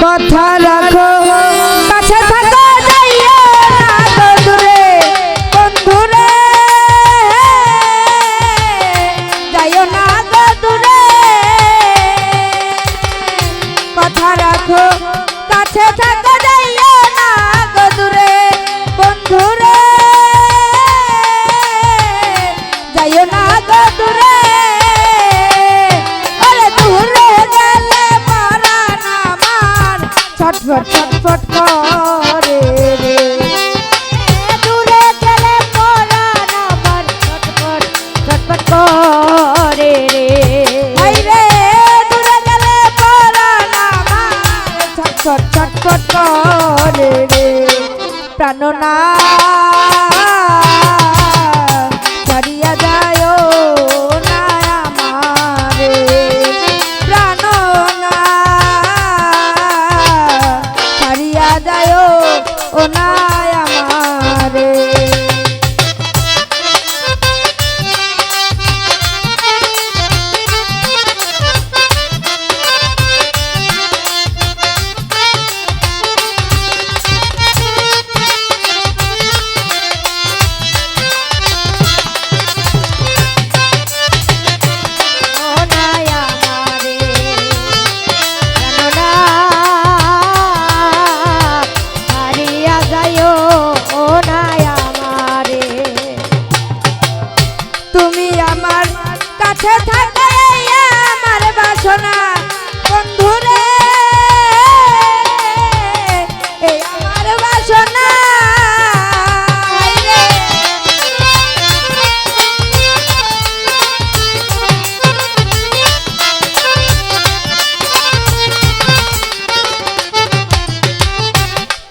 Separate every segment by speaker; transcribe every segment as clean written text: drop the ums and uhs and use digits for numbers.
Speaker 1: কথা রাখো কাছে থাকো যাইও না গো দূরে বন্ধুরে যাইও না গো দূরে কথা রাখো কাছে থাকো যাইও না গো দূরে বন্ধুরে যাইও না গো দূরে ওরে দূরে গেলে পরাণ আমার ছটফট ছটফট করে রে দূরে গেলে পরাণ আমার ছটফট ছটফট করে রে হাই রে দূরে গেলে পরাণ আমার ছটফট ছটফট করে রে প্রাণনা ছাড়িয়া যায় না আমারে প্রাণনা ছাড়িয়া যায় ও না আমারে কাছে থাকো আমার বাসনা বন্ধুরে এই আমার বাসনা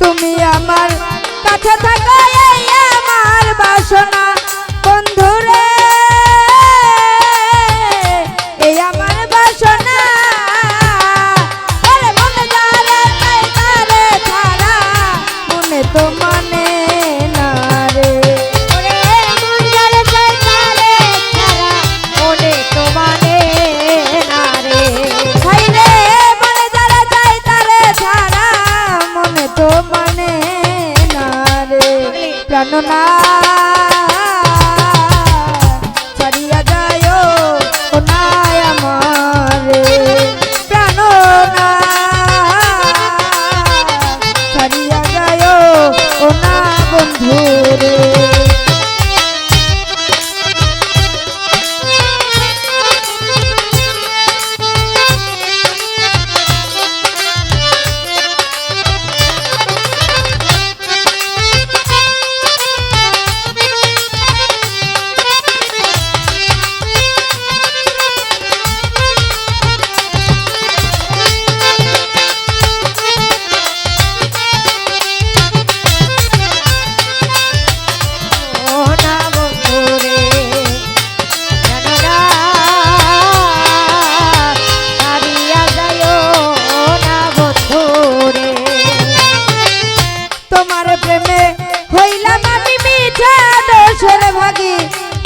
Speaker 1: তুমি আমার কাছে থাকো আমার বাসনা বন্ধুরে তো মানে না রে ওরে মন যারে চাই তারে ছাড়া মনে তো মানে না রে হাই রে মনে যারে চাই তারে ছাড়া মনে তো মানে না রে প্রাণনা ছাড়িয়া যায় ও না আমারে প্রাণনা ছাড়িয়া যায় ও না বন্ধুরে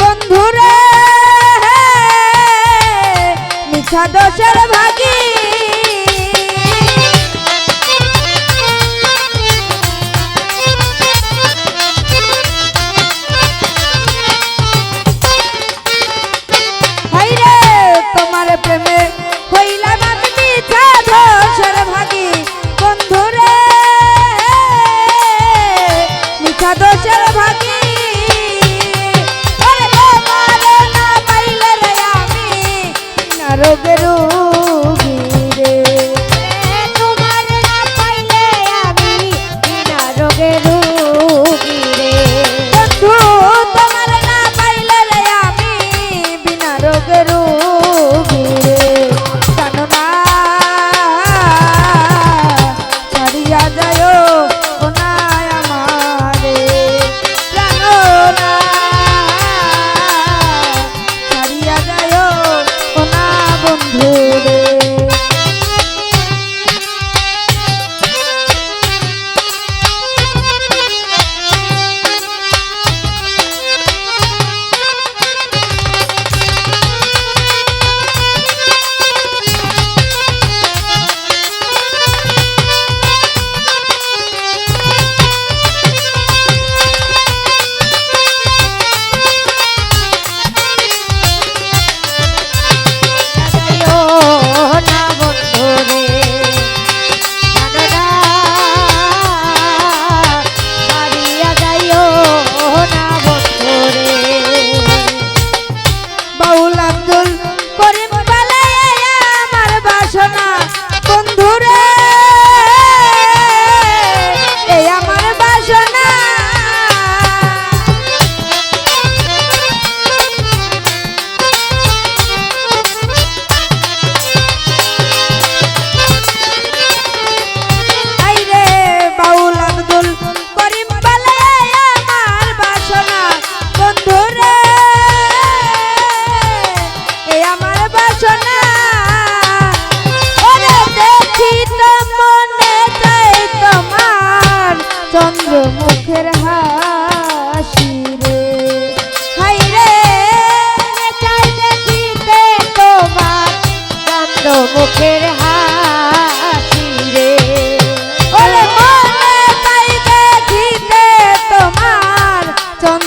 Speaker 1: বন্ধুরে মিছা দোষের ভাগী হাই রে তোমার প্রেমে হইলাম আমি মিছা দোষের ভাগী বন্ধুরে মিছা দোষের ভাগী রোগেরু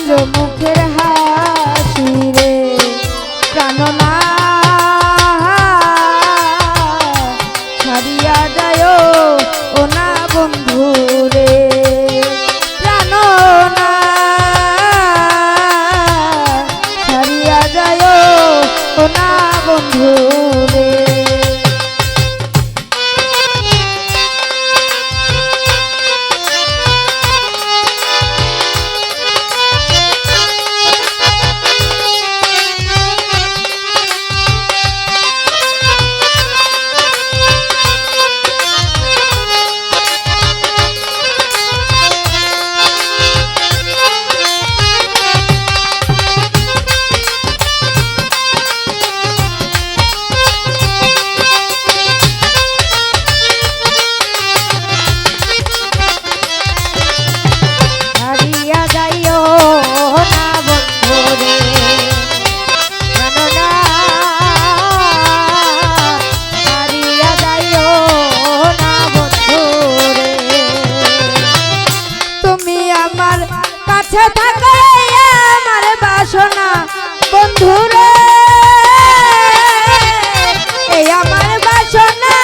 Speaker 1: চন্দ্র মুখের হাসি রে প্রাণনা ছাড়িয়া যায় ও না বন্ধু রে প্রাণনা ছাড়িয়া যায় ও না বন্ধু রে কাছে থাকো আমার বাসনা বন্ধুরে এই আমার বাসনা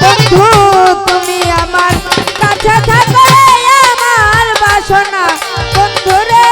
Speaker 1: বন্ধু তুমি আমার কাছে থাকো আমার বাসনা বন্ধুরে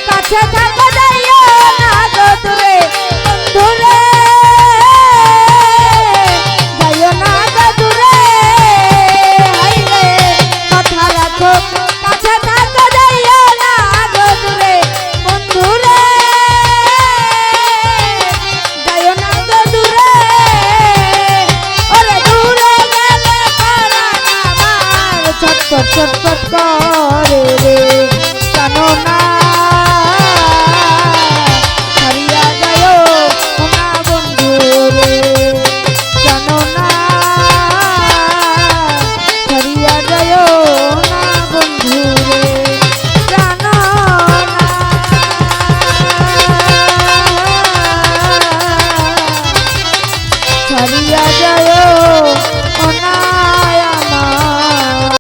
Speaker 1: কাছে থাকো যাইও না গো দূরে বন্ধুরে যাইও না গো দূরে হাইরে কথা রাখো কাছে থাকো যাইও না গো দূরে বন্ধুরে যাইও না গো দূরে ওরে দূরে গেলে পরাণ আমার ছটফট ছটফট করে রে জানো না ছাড়িয়া যায়